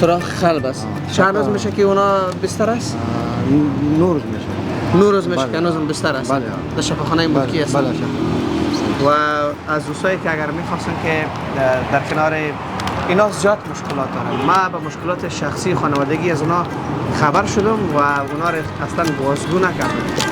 سوراخ قلب است. چند روز میشه که اونا بستر است؟ 9 روز میشه. 9 روز میشه که هنوز بستر است. بله. در شفاخانه ملکی است. بله. و از دوستایی که اگر میخواستن که در کنار اینا زیاد مشکلات دارن، ما به مشکلات شخصی خانوادگی از اونا خبر شدم و اونا رو اصلا بازگو نکردم.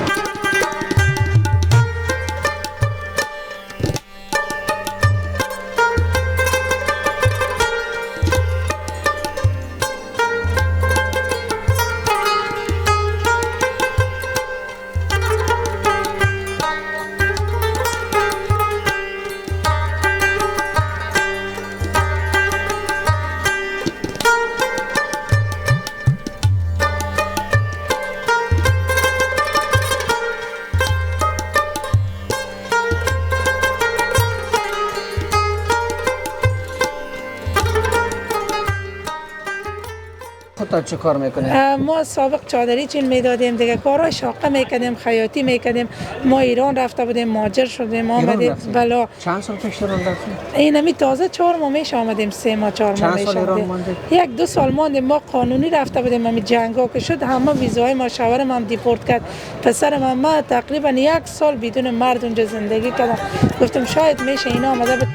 خودت چه کار میکنی؟ ما سابق چادری چین میدادیم دیگه، کارهای شاقه میکردیم، خیاطی میکردیم. ما ایران رفته بودیم، مهاجر شدیم آمدیم. بله. چند سال پیش ایران رفتیم؟ اینمی تازه 4 ماه میشه آمدیم، 3 ماه 4 ماه میشه. چند سال ایران ماندید؟ 1-2 سال ماندیم. ما قانونی رفته بودیم، همین جنگا که شد همه ویزای ما، شوهرم هم دیپورت کرد، پسرم ما تقریبا 1 سال بدون مرد اونجا زندگی کردم. گفتم شاید میشه اینا آمده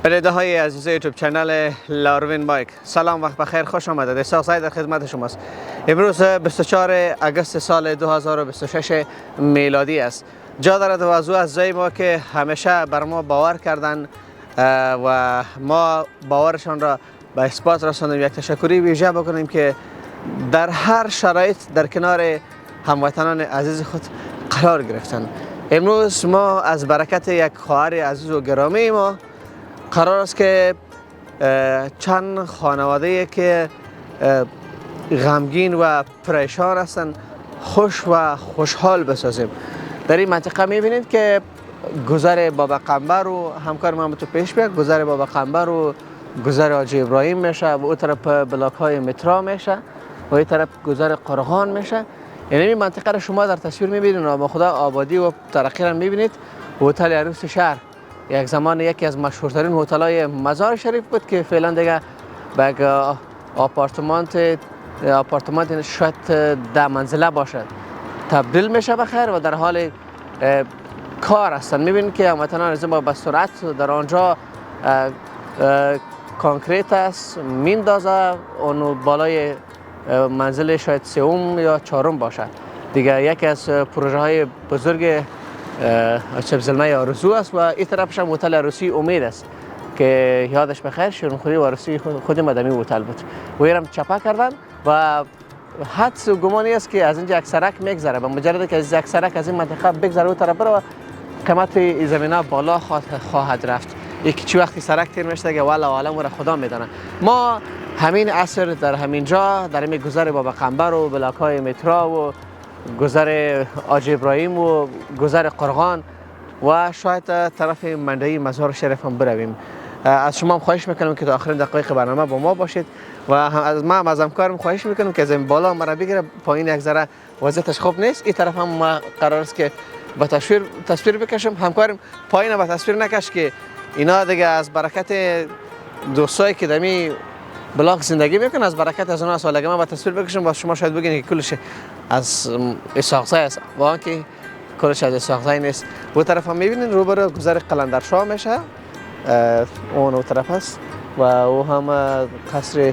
بیننده های عزیز یوتیوب چنل لاروین بایک، سلام، وقت بخیر، خوش آمدید. اسحاق سعید در خدمت شماست. امروز 24 اگست سال 2026 میلادی است. جا دارد موضوع از جای ما که همیشه بر ما باور کردن و ما باورشان را به اثبات رساندیم. یک تشکری ویژه بکنیم که در هر شرایط در کنار هموطنان عزیز خود قرار گرفتن. امروز ما از برکت یک خواهر عزیز و گرامی ما قرار است که چند خانواده که غمگین و پریشان هستند خوش و خوشحال بسازیم. در این منطقه میبینید که گذر بابا قنبر و همکار ما تو پیش بیاد، گذر بابا قنبر و گذر حاجی ابراهیم میشه و او طرف بلاک های مترا میشه و این طرف گذر قرغان میشه. یعنی این منطقه را شما در تصویر میبینید و خدا آبادی و ترقی را میبینید. هتل عروس شهر یک زمان یکی از مشهورترین هتل‌های مزار شریف بود که فعلا دیگه به یک آپارتمان شاید 10 منزله باشد تبدیل میشه بخیر و در حال کار هستند. میبینید که هموطنان از ما به سرعت در آنجا کانکریت است میندازه، اون بالای منزل شاید 3 یا 4 باشد. دیگه یکی از پروژه های بزرگ شبزلمه آرزو است و این طرفش هم هتل عروسی امید است که یادش بخیر شیرین‌خوری و عروسی خود مدمی هتل بود و اینم چپا کردن و حدس و گمانی است که از اینجا یک سرک میگذره. به مجرد که از یک سرک از این منطقه بگذره اون طرف و قیمت این زمینه بالا خواهد رفت. یکی چی وقتی سرک تیر میشه که والا عالم را خدا میدانه. ما همین عصر در همین جا در این گذر بابا قنبر و بلاک های مترا و گذر حاجی ابراهیم و گذر قرغان و شاید طرف منطقه مزار شریف هم برویم. از شما هم خواهش میکنم که تا آخرین دقایق برنامه با ما باشید و از همکارم خواهش میکنم که از این بالا مرا بگیره، پایین یک ذره وضعیتش خوب نیست. این طرف هم ما قرار است که با تصویر بکشم. همکارم پایین با تصویر نکش که اینا دیگه از برکت دوستایی که دمی بلاک زندگی میکنن، از برکت از اونها سوالگی ما با تصویر بکشم و شما شاید بگین که کلش از اسحاق زی است، واقعا که کلش از اسحاق زی نیست. اون طرف هم میبینین روبرو گذر قلندرشاه میشه، اون طرف است و او هم قصر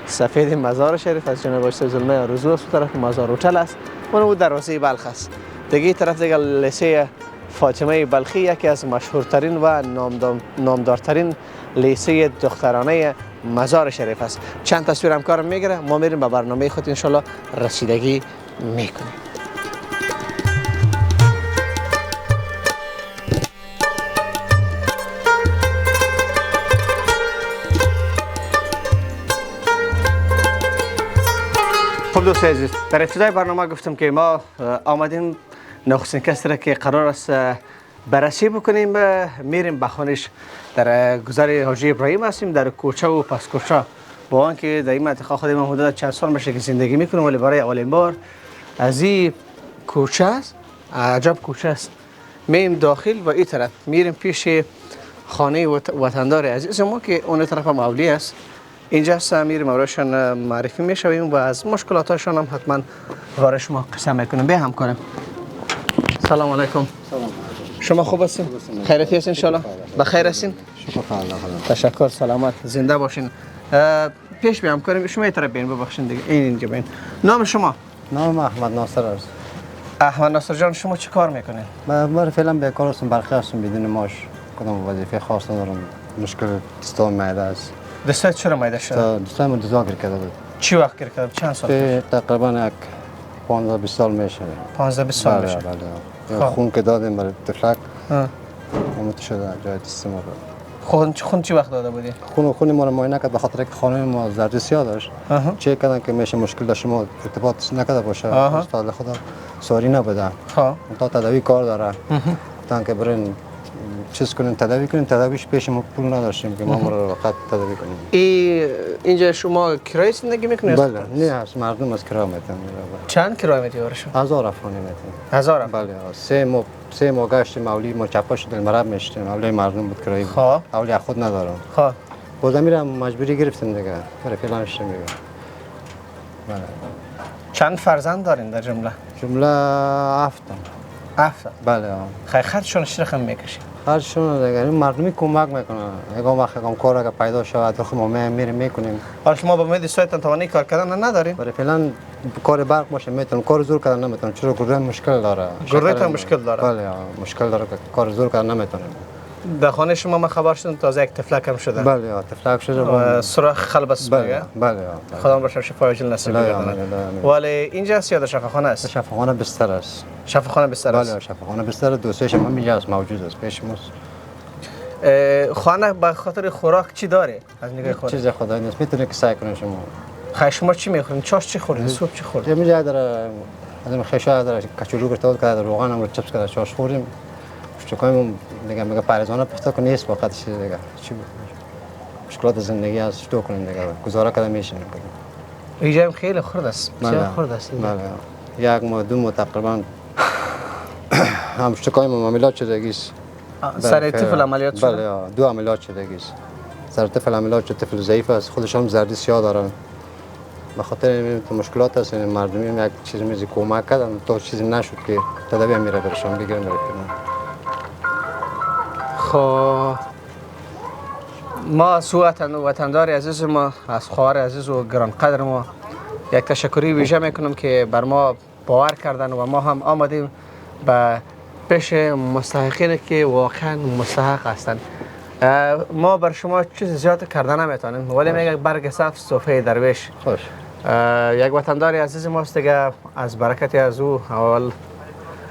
سفید مزار شریف از جناب آقای زلمه آرزو است. طرف مزار هتل است، اون دروازه بلخ است. دیگه طرف دیگه لیسه فاطمه بلخی یکی از مشهورترین و نامدارترین لیسه دخترانه مزار شریف است. چند تصویر همکارم میگیره، ما میریم به برنامه خود انشالله رسیدگی میکنیم. خب دوستان عزیز، در ابتدای برنامه گفتم که ما آمدیم نخستین کسی را که قرار است بررسی بکنیم میریم به خانش. در گذر حاجی ابراهیم هستیم، در کوچه و پس کوچه. با آنکه در این منطقه خودم حدود چند سال میشه که زندگی میکنم، ولی برای اولین بار از این کوچه است، عجب کوچه است، میم داخل و این طرف میریم پیش خانه وطندار عزیز ما که اون طرف مولی است. اینجا میریم اولشان معرفی میشویم و از مشکلاتشان هم حتما برای شما قصه میکنیم. به همکارم سلام علیکم. سلام. شما خوب هستین؟ خیرتی هستین ان شاء الله؟ بخیر هستین؟ شکر الله. تشکر، سلامت، زنده باشین. پیش بیام کنیم، شما این طرف بین، ببخشید دیگه اینجا بین. نام شما؟ نام احمد ناصر است. احمد ناصر جان، شما چه کار میکنین؟ من فعلا بیکار هستم، برخی هستم بدون معاش. کدام وظیفه خاص ندارم. مشکل دستام معده است. دستت چرا معده شده؟ دستام دزاگیر کرده بود. چی وقت گیر کرد؟ چند سال پیش؟ تقریبا یک 15-20 سال میشه. 15-20 سال میشه. بله. خون که دادیم برای تفلک. اموت شده جای دست ما. خون چی وقت داده بودی؟ خون ما رو معاینه کرد، به خاطر که خانه ما زرد سیاه داشت. چک کردن که میشه مشکل داشت، ما ارتباط نکرده باشه. استاد خدا ساری نبوده. تا تداوی کار داره. گفتن که برین چیز کنین، تداوی کنین. تداویش پیش ما پول نداشتیم که ما رو فقط تداوی کنیم. اینجا شما کرایه زندگی میکنید؟ بله، نه از مردم از کرایه میتن. چند کرایه میدی برشون؟ 1000 افغانی میتن. 1000 افغانی؟ بله. سه ماه گشتیم مولی، ما چپا شدیم، مرب میشتیم. مولی مردم بود کرایه. اولی خود ندارم. بازم میرم مجبوری گرفتیم دیگه. برای فعلا شدیم دیگه. بله. چند فرزند دارین در جمله؟ جمله 7. 7. بله. خرجشون چه رقم میکشی؟ خرجشون دیگه مردمی کمک میکنن. یکم وقت یکم کار اگه پیدا شود خب ما میریم میکنیم. حالا شما با امید سایتان توانی کار کردن ندارین؟ برای فعلا کار برق باشه میتونم، کار زور کردن نمیتونم. چرا گروه مشکل داره؟ گروه مشکل داره؟ بله مشکل داره که کار زور کردن نمیتونم. در خانه شما من خبر شدم تازه یک تفلک هم شده. بله تفلک شده. سوراخ خلبس بله. بله. خدا برش شفای عاجل نصیب بکنه. ولی اینجا یا شفاخانه است؟ شفاخانه بستر است. شفاخانه بستر است؟ بله شفاخانه بستر دوستش هم اینجا است، موجود است پیش ماست. خانه به خاطر خوراک چی داره از نگاه خود؟ چیز خدایی نیست، میتونه که سعی کنه شما. خیلی شما چی میخورین؟ چاش چی خوردین؟ سوپ چی خوردین؟ میگه داره از خیشا داره کچولو گرفته بود، کرده روغن هم رو چپس کرده، چاش خوردیم. شکایم میگه پرهیزانه پخته کنه نیست وقت چیز دیگه. چی مشکلات زندگی از چطور کنیم دیگه، گزاره کردن میشه. اینجا خیلی خرد است. بسیار خرد است. بله. یک ماه 2 ماه تقریبا هم شکایم عملیات شدگیست. سر طفل عملیات شده؟ بله 2 عملیات شدگیست. سر طفل عملیات شده، طفل ضعیف است، خودش هم زردی سیاه دارن. به خاطر این مشکلات است مردمی یک چیز میزی کمک کردن تا چیزی نشد که تداوی میره برشون بگیرن بره. خب ما از وطندار عزیز ما، از خواهر عزیز و گرانقدر ما یک تشکری ویژه میکنم که بر ما باور کردن و ما هم آمدیم به پیش مستحقین که واقعا مستحق هستند. ما بر شما چیز زیاد کردن نمیتونیم، ولی میگه برگ سبز صفحه درویش. خوش. یک وطندار عزیز ماست دیگه، از برکت از او اول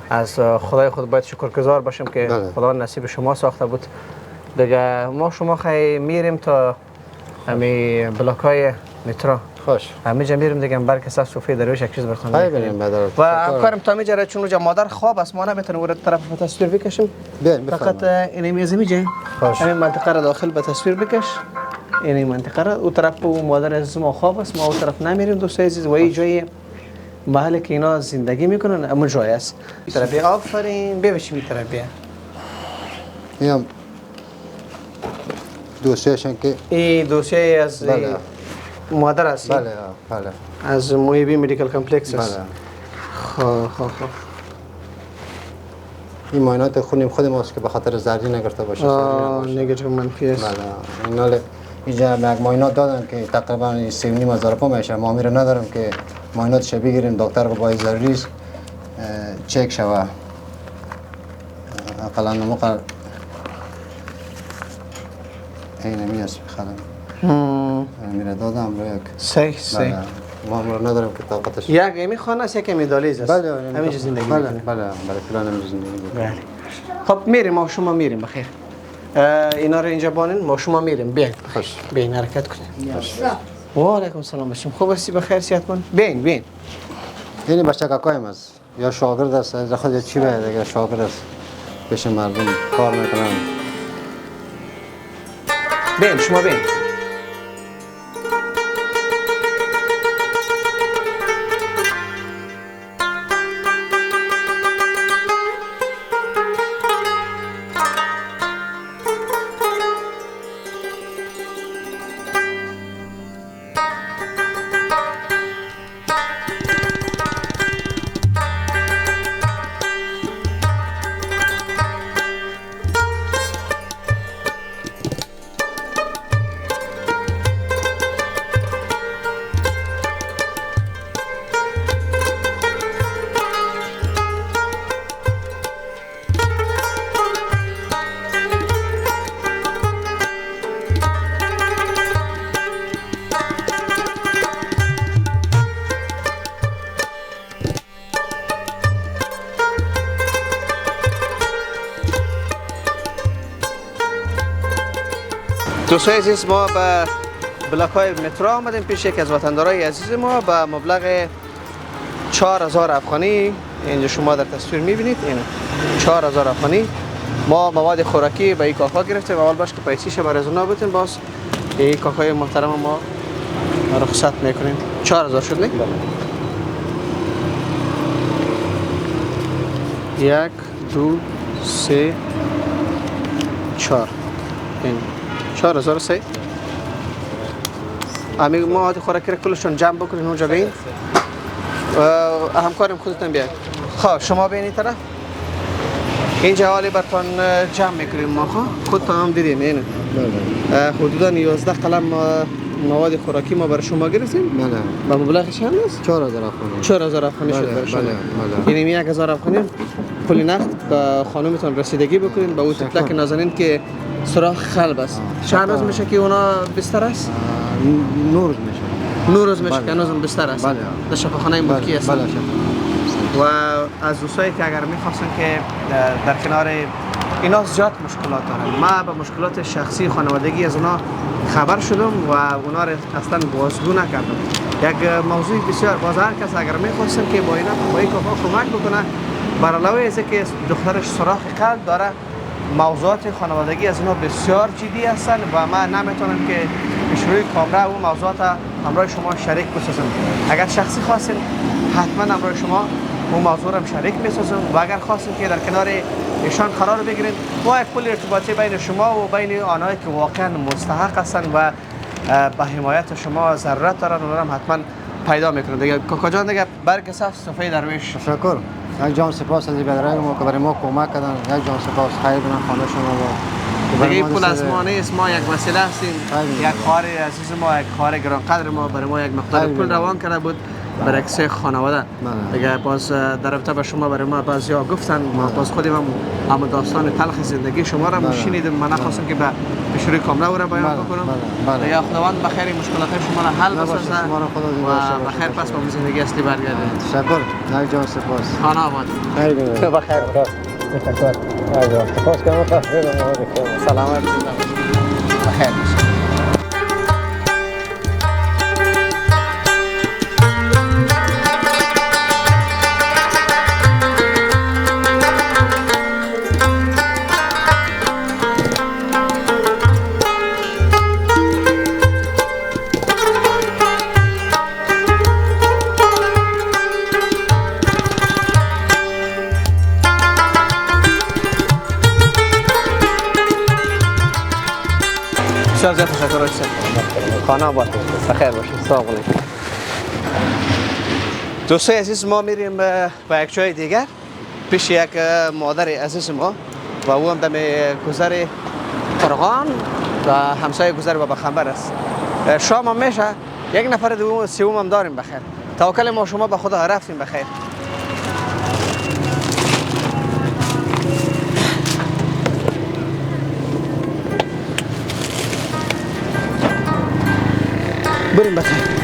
از خدای خود باید شکرگزار باشیم که خدا نصیب شما ساخته بود دیگه. ما شما خیلی میریم تا همی بلاکای مترو. خوش. همینجا میریم دیگه، برگ سبز صفحه درویش یک چیز براتون بریم و همکارم تا میجره چون اونجا مادر خواب است، ما نمیتونیم اون طرف به تصویر بکشیم. فقط این میز میجه همین منطقه را داخل به تصویر بکش. این منطقه را اون طرف و مادر از ما خواب است، ما اون طرف نمیریم دوستای عزیز. و این جای محلی که اینا زندگی میکنن همون جای است. طرف آفرین ببشیم این طرف بیا. این دوستیشن که این دوسیه از مادر است. بله بله. از محیبی مدیکال کمپلکس است. بله. خب این معاینات خونیم خود ماست که به خاطر زردی نگرفته باشه. نگاتیو منفی است. بله. اینا اینجا یک معاینات دادن که تقریبا 3,500 میشه. ما میره ندارم که معایناتش بگیریم، دکتر رو باید ضروری است چک شوه. اقلا نموقع این میاست بخدم. میره دادم رو یک. صحیح. ما رو ندارم که طاقتش. یک ایمی خانه است، یک ایمی دالیز است. بله. همینجا زندگی بله میکنیم. برای پلان همینجا زندگی میکنیم. خب میریم، ما شما میریم بخیر. اینا رو اینجا بانین، ما شما میریم. بیاین. خوش. بیاین حرکت کنیم. و علیکم السلام باشیم. خوب هستی؟ بخیر صحتمند؟ بین این بچه کاکایم است یا شاگرد است از خود چی باید اگر شاگرد است پیش مردم کار میکنن. شما بین. دوستای عزیز، ما به بلاک‌های مترو آمدیم پیش یک از وطندارای عزیز ما به مبلغ 4000 افغانی. اینجا شما در تصویر می‌بینید این 4000 افغانی ما مواد خوراکی به این کاکا گرفتیم. اول باش که پیسیش برای از اونا بتیم، باز این کاکای محترم ما رخصت میکنیم. 4000 شد نه؟ یک دو سه چهار، این 4000 سه. امی مواد خوراکی را کلشون جمع بکنین اونجا بین. همکارم خودتون بیاد. خب شما بین این طرف اینجا حالی براتون جمع میکنیم. ما خودتون هم دیدیم این حدودا 11 قلم مواد خوراکی ما برای شما گرفتیم. بله. با مبلغش چند است؟ 4000 افغانی. 4000 افغانی شد برای شما. یعنی 1000 افغانی پول نقد به خانومتون رسیدگی بکنین. با اون تفلک نازنین که سوراخ خلب است. چند روز میشه که اونا بستر است؟ 9 روز میشه. 9 روز میشه که هنوز بستر است. بله. در شفاخانه ملکی است. بله. و از دوستایی که اگر میخواستن که در کنار اینا زیاد مشکلات دارن، ما به مشکلات شخصی خانوادگی از اونا خبر شدم و اونا را اصلا بازگو نکردم. یک موضوع بسیار باز هر کس اگر میخواستن که با این کاکا کمک بکنه، برای علاوه از که دخترش سوراخ قلب داره، موضوعات خانوادگی از اینا بسیار جدی هستن و من نمیتونم که روی کامرا و موضوعات همراه شما شریک بسازم. اگر شخصی خواستین حتما همراه شما اون موضوع را شریک میسازم و اگر خواستین که در کنار ایشان قرار بگیرین، ما یک پل ارتباطی بین شما و بین آنهایی که واقعا مستحق هستن و به حمایت شما ضرورت دارن، اونها هم حتما پیدا میکنن. دیگه کاکا جان دیگه برگ صف صفحه درویش. تشکر. یک جان سپاس از بیادرای ما که برای ما کمک کردن. یک جان سپاس. خیر بدن خانه شما. دیگه پول از ما نیست، ما یک وسیله هستیم. یک کار عزیز ما، یک کار گرانقدر ما برای ما یک مقدار پول روان کرده بود برای کسی خانواده. دیگه باز در رابطه با شما برای ما بعضیا گفتن، ما باز خودم هم داستان تلخ زندگی شما را شنیدم. من نخواستم که به شروع کاملا او را بیان بکنم. دیگه خداوند بخیر مشکلات شما را حل بسازه و بخیر پس به زندگی اصلی برگردید. تشکر. یک جان سپاس. خانه آباد. خیر بخیر. تشکر. یک جان سپاس که ما سلامت بخیر. بسیار زیاد تشکر هستم. خانه آباد. بخیر باشید. سلام علیکم. دوستای عزیز، ما میریم به یک جای دیگر پیش یک مادر عزیز ما و او هم دم گذر قرغان و همسایه گذر بابا خنبر است. شام هم میشه، یک نفر دوم سوم هم داریم. بخیر. توکل ما شما به خدا رفتیم. بخیر. بریم بخیر.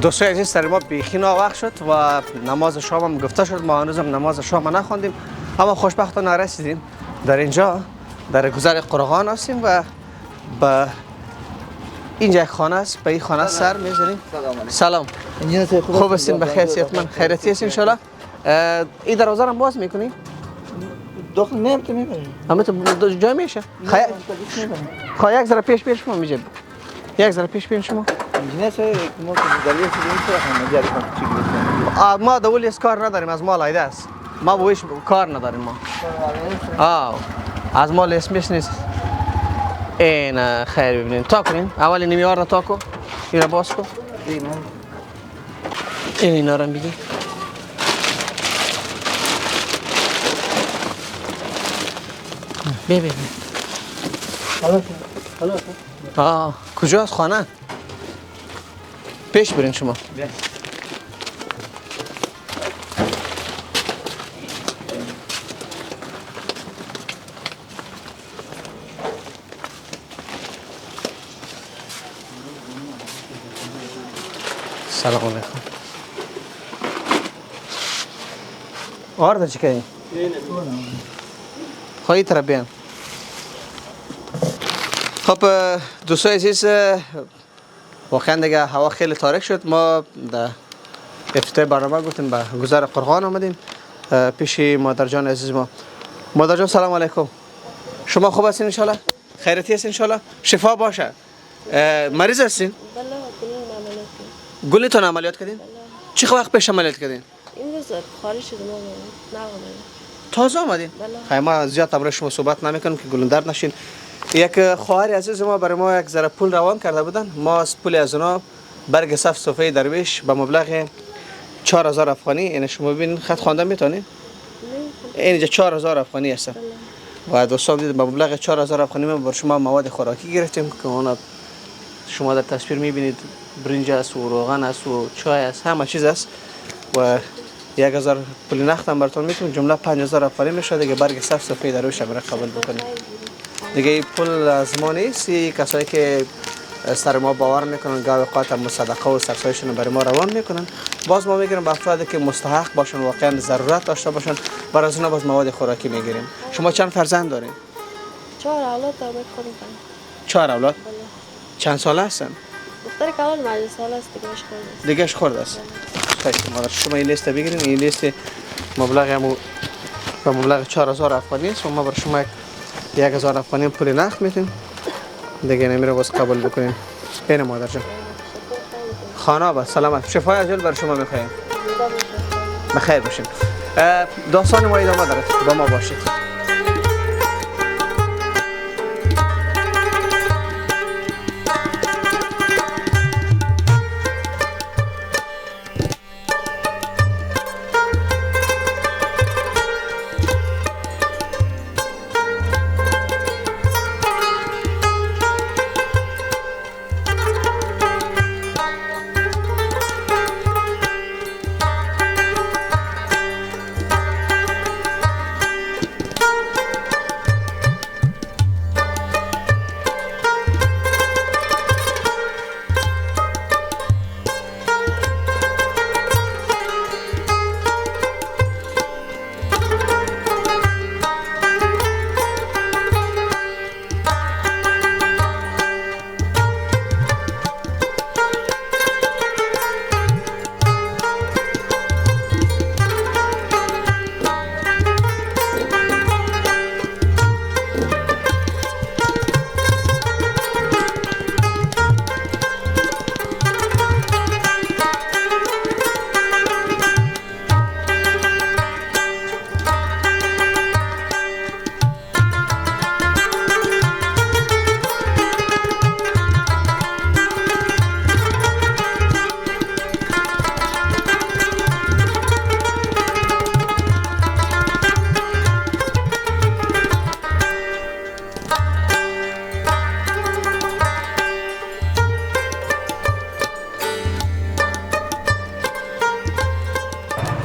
دوستای عزیز سر ما بیخی وقت شد و نماز شام هم گفته شد. ما هنوزم نماز شام نخواندیم اما خوشبختانه رسیدیم. در اینجا در گذر قرغان هستیم و به اینجا یک خانه است. به این خانه سر میزنیم. سلام. خوب هستین؟ بخیر صحتمند خیرتی هستین ان شاء الله. این دروازه رو باز میکنی؟ داخل نمیتونی ببری. اما تو جای میشه. خواهی یک ذره پیش شما میجه. یک ذره پیش شما. انجینیر صاحب ما که دلیل چیزی نمیشه همه جاری ما دولی از کار نداریم، از مال عایده است. ما بویش کار نداریم ما. از مال اسمش نیست. این خیر ببینین تا کنین. اول نمیار رو تا کن. اینو باز کن. اینا رو بگی. ببین. کجاست خانه؟ پیش برین شما. سلام علیکم. آرده چی کنی؟ خواهی طرف بیان. خب دوستای عزیز واقعا دیگه هوا خیلی تاریک شد. ما در افتتاح برنامه گفتیم به گذر قرغان آمدیم پیش مادر جان عزیز ما. مادر جان سلام علیکم. شما خوب هستین ان شاء الله؟ خیرتی هستین ان شاء الله؟ شفا باشه. مریض هستین؟ بله عملیات. گلتون عملیات کردین؟ چه وقت پیش عملیات کردین؟ این روز خارج شدم نه آمدم. تازه آمدین؟ بله. ما زیاد برای شما صحبت نمیکنم که گلندر نشین. یک خواهر عزیز ما برای ما یک ذره پول روان کرده بودن. ما از پول از اونا برگ صف صفحه درویش به مبلغ 4000 افغانی، این شما ببینید خط خواندن میتونید؟ اینجا 4000 افغانی است. و دوستان دیدید به مبلغ 4000 افغانی ما بر شما مواد خوراکی گرفتیم که اونا شما در تصویر میبینید برنج است و روغن است و چای است، همه چیز است. و 1000 پول نقد هم براتون میتونم، جمله 5000 افغانی میشه دیگه. برگ صف صفحه درویش برای قبول بکنید. دیگه پول از ما نیست. کسایی که سر ما باور میکنن گاهی اوقات هم صدقه و سرسایشون برای ما روان میکنن. باز ما میگیریم به افرادی که مستحق باشن، واقعا ضرورت داشته باشن، برای از اونها باز مواد خوراکی میگیریم. شما چند فرزند دارین؟ 4 اولاد دارم. 4 اولاد؟ چند ساله هستن؟ دختر کلان 5 ساله است دیگه اش خورده است. خیلی مادر شما این لیست بگیرین. این لیست مبلغ به مبلغ 4000 افغانی است و ما برای شما 1000 افغانی پول نقد میتیم دیگه. نمیره باز قبول بکنیم. این مادر جان خانه با سلامت شفای عاجل برای شما میخوایم. بخیر باشین. داستان ما ادامه داره، با ما باشید.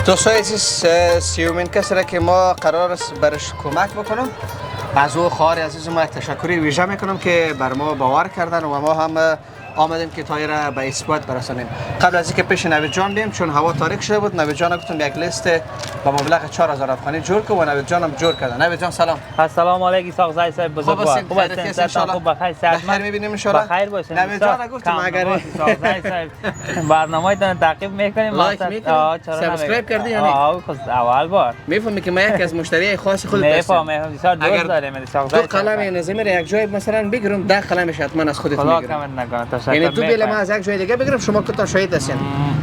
دوستای عزیز، سیومین کسی را که ما قرار است برش کمک بکنم، از او خواهر عزیز ما یک تشکری ویژه میکنم که بر ما باور کردن و ما هم آمدیم که تایر را به اثبات برسانیم. قبل از اینکه پیش نوید جان بیم چون هوا تاریک شده بود، نوید جان گفتم یک لیست با مبلغ 4000 افغانی جور که و نوید جانم جور کرده. نوید جان سلام. السلام علیکم ساق زای صاحب بزرگوار. خوب هستین؟ ان شاء الله. خوب بخیر صحت بخیر می‌بینیم ان شاء الله. بخیر باشین. نوید جان گفتم اگر ساق زای صاحب برنامه‌تون تعقیب می‌کنیم، لایک می‌کنیم، سابسکرایب کردی یا نه؟ خود اول بار میفهمی که ما یک از مشتری خاص خودت هستم. میفهمم بسیار دوست داریم ساق زای. دو قلم نظامی را یک جای مثلا بگیرم 10 قلمش حتما از خودت خدا میگیرم. کمت نکنه. تشکر. یعنی تو بیل ما از یک جای دیگه بگیرم شما که تا شهید هستین.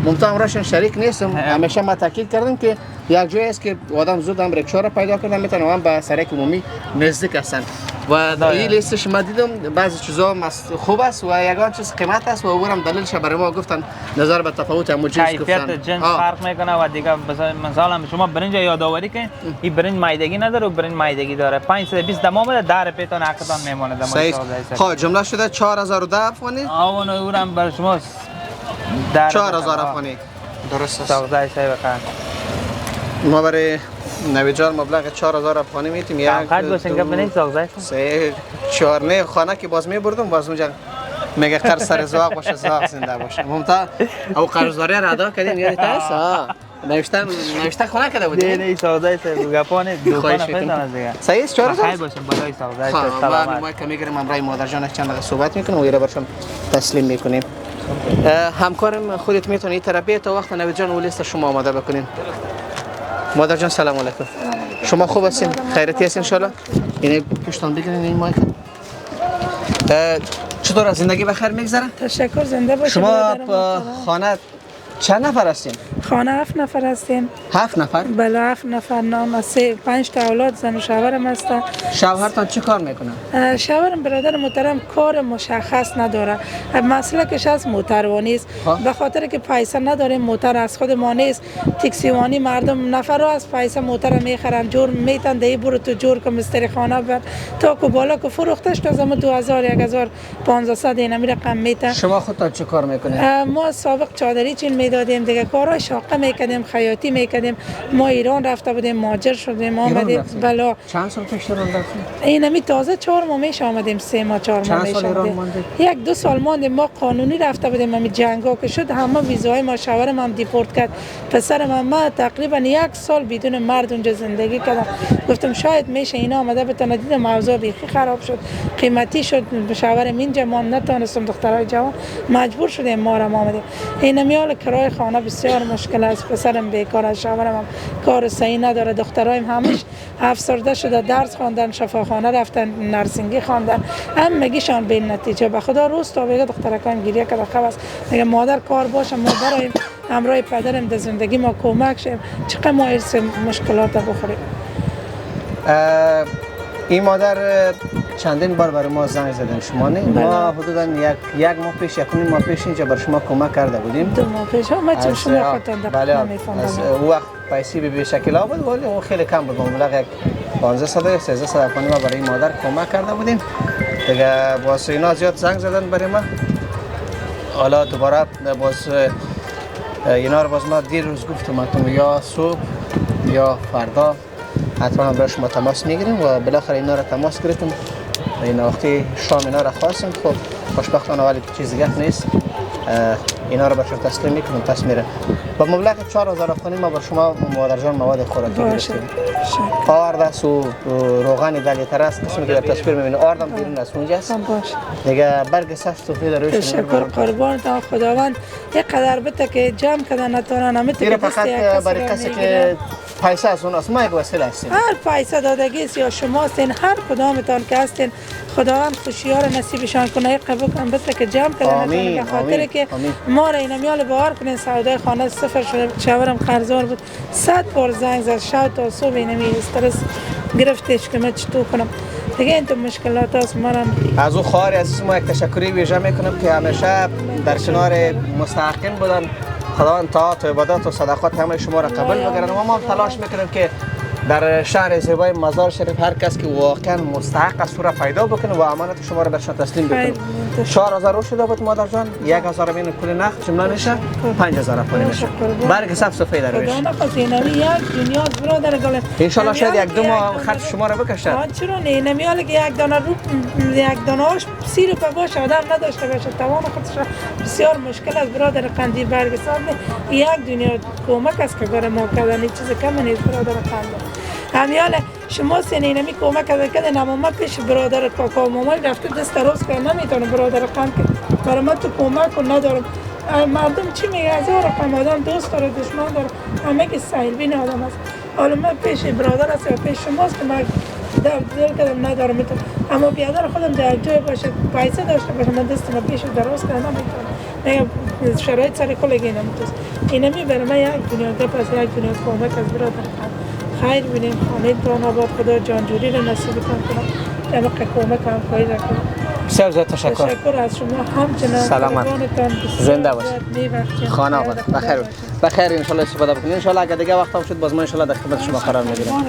ممتاز راشن شریک نیستم. همیشه ما تاکید کردم که یک جایی است که آدم زود هم رکشا را پیدا کنه میتونه هم به سرک عمومی نزدیک هستن. و این لیستش ما دیدم بعضی چیزا خوب است و یگان چیز قیمت است و اونم دلیلش برای ما گفتن نظر به تفاوت هم جنس گفتن. کیفیت جنس فرق میکنه و دیگه مثلا شما برنج یادآوری کنید این برنج مایدگی نداره و برنج مایدگی داره. 520 دمام ده در پیتون حقیقتا میمونه دمام. صحیح. خب جمله شده 4010 افغانی. اونم برای شما 4000 افغانی. درست است. ساق زای صاحب بخیر. ما برای نوید جان مبلغ 4000 افغانی میتیم. یک خرید باشین که بنید ساق زای. سه چهارنه خانه که باز میبردم باز اونجا میگه قرض سر زواق باشه زواق زنده باشه. ممتاز. او قرضداری را ادا کردین یادت هست؟ نوشته خونه کرده بودی؟ نه ساق زای صاحب گپانه دوکان خیلی دیگه. صحیح است 4000. خیر باشین بالای ساق زای سلامت. ما که میگیریم امرای مادر جان چند دقیقه صحبت میکنیم و ایره برشون تسلیم میکنیم. همکارم خودت میتونی این طرف تا وقت نوید جان لیست شما آماده بکنین. مادر جان سلام علیکم. شما خوب هستین؟ خیرتی هستین ان شاء الله؟ اینه پشتان بگیرین این مایک. چطور زندگی بخیر میگذره؟ تشکر زنده باشید. شما خانه چند نفر هستین؟ خانه 7 نفر هستیم. 7 نفر؟ بله 7 نفر نام 5 تا اولاد زن و شوهرم هستن. شوهرتان چه کار میکنه؟ شوهرم برادر محترم کار مشخص نداره. مسلکش از موتروانی است. به خاطر که پیسه نداریم موتر از خود ما نیست. تاکسیوانی مردم نفرها از پیسه موتر میخرن جور میتن دی برو تو جور که مستری خانه بر تا کو بالا کو فروختش تا زمان 2000 1500 اینا می رقم میتن. شما خودتان چه کار میکنید؟ ما سابق چادری چین میدادیم دیگه کارهای شاقه میکردیم خیاطی میکردیم. ما ایران رفته بودیم مهاجر شدیم آمدیم. بلا چند سال پیش ایران رفتید؟ اینمی تازه 4 ماه میشه آمدیم 3 ماه 4 ماه میشه. چند سال ایران ماندید؟ 1-2 سال ماندیم. ما قانونی رفته بودیم همین جنگا که شد همه ویزای ما شوهرم هم دیپورت کرد. پسرم ما تقریبا 1 سال بدون مرد اونجا زندگی کردم. گفتم شاید میشه اینا آمده بتونه دیدم اوضاع بیخی خراب شد قیمتی شد شوهرم اینجا ما نتونستم دخترای جوان مجبور شدیم ما را آمدیم. اینمی حال کرای خانه بسیار مشکل است. پسرم بیکار است شوهرم هم کار صحیح نداره. دخترایم همش افسرده شده درس خواندن شفاخانه رفتن نرسینگی خواندن همگیشان به نتیجه. به خدا روز تا بگه دخترکان گریه کرده خواست میگه مادر کار باشه ما برایم همراه پدرم در زندگی ما کمک شیم چقدر ما ارث مشکلات بخوریم. این مادر چندین بار برای ما زنگ زدن شما نه؟ ما حدودا یک ماه پیش 1.5 ماه پیش اینجا برای شما کمک کرده بودیم. 2 ماه پیش ما چون شما خودتان بله از اون وقت پیسی به شکل بود ولی اون خیلی کم بود. مبلغ 1500 یا 1300 افغانی ما برای این مادر کمک کرده بودیم. دیگه واسه اینا زیاد زنگ زدن برای ما. حالا دوباره باز اینا رو باز ما دیر روز گفتم یا صبح یا فردا حتما برای شما تماس میگیریم و بالاخره اینا رو تماس گرفتیم. این وقتی شام اینا رو خواستیم خب خوشبختانه ولی چیز دیگه نیست. اینا رو برشون تسلیم میکنیم پس میره. با مبلغ 4000 افغانی ما بر شما مادر جان مواد خوراکی گرفتیم. آرد است و روغن دلیتر است قسمی که در تصویر میبینید آردم بیرون از اونجا است. دیگه برگ سست و فیل روش تشکر قربانتان خداوند یک قدر بده که جمع کردن نتونن همه دیگه فقط برای کسی که پیسه از اون است ما یک وسیله هستیم. هر پیسه دادگی است یا شما هستین هر کدامتان که هستین خداوند خوشی‌ها رو نصیبشان کنه. یک قبول کنم بده که جمع کردن به خاطر که ما را اینا میال باور کنین سودای خانه صفر شده. شوهرم قرضدار بود 100 بار زنگ زد شب تا صبح اینا می استرس گرفتش که من چطور کنم دیگه. این تو مشکلات است. ما از اون خواهر عزیز ما یک تشکری ویژه میکنم که همیشه در کنار مستحقین بودن. خداوند طاعت و عبادات و صدقات همه شما را قبول بگیرن و ما تلاش میکنیم که در شهر زیبای مزار شریف هر کس که واقعا مستحق است او را پیدا بکنه و امانت شما را برشان تسلیم بکنه. 4000 رو شده بود مادر جان، 1000 مین پول نقد جمله میشه، 5000 پول میشه. برگ سبز سفید درویش. خدا نخواست اینمی یک دنیا برادر گلم. ان شاء الله شاید یک دو ماه خرج شما را بکشه. چرا نه نمیاله که یک دانه رو یک دانه‌اش 30 روپیه باشه آدم نداشته باشه توان خودش بسیار مشکل است برادر قندیل برگ سبز یک دنیا کمک است که گره ما کردن چیز کم نیست برادر قندیل. همیاله شما سینینمی کمک کرده نماما پیش برادر کاکا مامان رفته دست دراز کرد نمیتونه برادر قند که برای من تو کمک ندارم. مردم چی میگه هزار رقم آدم دوست داره دشمن داره همه که سهیل بین آدم است. حالا من پیش برادر است یا پیش شماست که من دل کردم ندارم میتونم اما بیادر خودم در جای باشه پیسه داشته باشه من دستم پیش دراز کنم نمیتونم نه شرایط سر کلگی نمیتونم اینمی برای من یک دنیا گپ از یک دنیا کمک از برادر قند. خیر بینیم خانه تان آباد خدا جانجوری رو نصیب کنم دمق کمک هم خواهی را کنم. بسیار زیاد تشکر. تشکر از شما همچنان سلامت زنده باشید. خانه آباد بخیر بخیر ان شاء الله استفاده بکنید. ان شاء الله اگه دیگه وقت هم شد باز ما ان شاء الله در خدمت شما قرار میگیریم.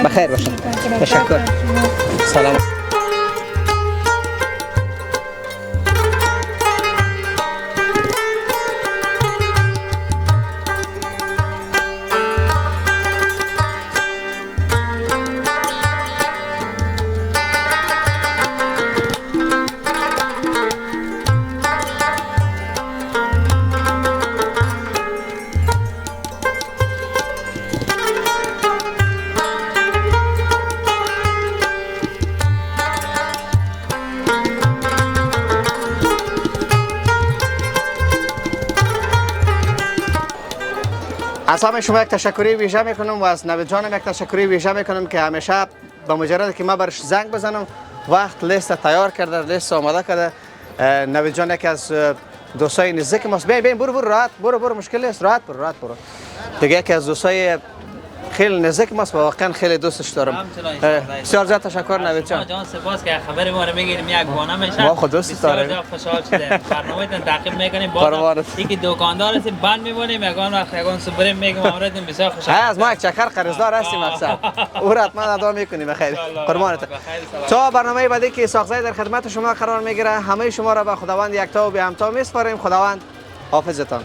بخیر باشید. تشکر. سلام. از همه شما یک تشکری ویژه میکنم و از نوید جانم یک تشکری ویژه میکنم که همیشه با مجرد که ما برش زنگ بزنم وقت لیست تیار کرده لیست آماده کرده. نوید جان یکی از دوستای نزدیک ماست. ببین برو راحت برو مشکل نیست راحت برو دیگه یکی از دوستای خیلی نزدیک ماست و واقعا خیلی دوستش دارم. بسیار زیاد تشکر نوید جان. جان سپاس که خبر ما رو میگیریم یک بانه میشه. ما خود دوست داریم. بسیار خوشحال شدم. برنامه‌تون تعقیب میکنیم. باز یکی دکاندار هستیم بند میبونیم یگان وقت یگان صبریم میگم امروز بسیار خوشحال. از ما یک چکر قرضدار هستیم اکثر. او را حتما ادا میکنیم بخیر. قربانت. تا برنامه بعدی که ساخزای در خدمت شما قرار میگیره همه شما را به خداوند یکتا و به همتا میسپاریم. خداوند حافظتان.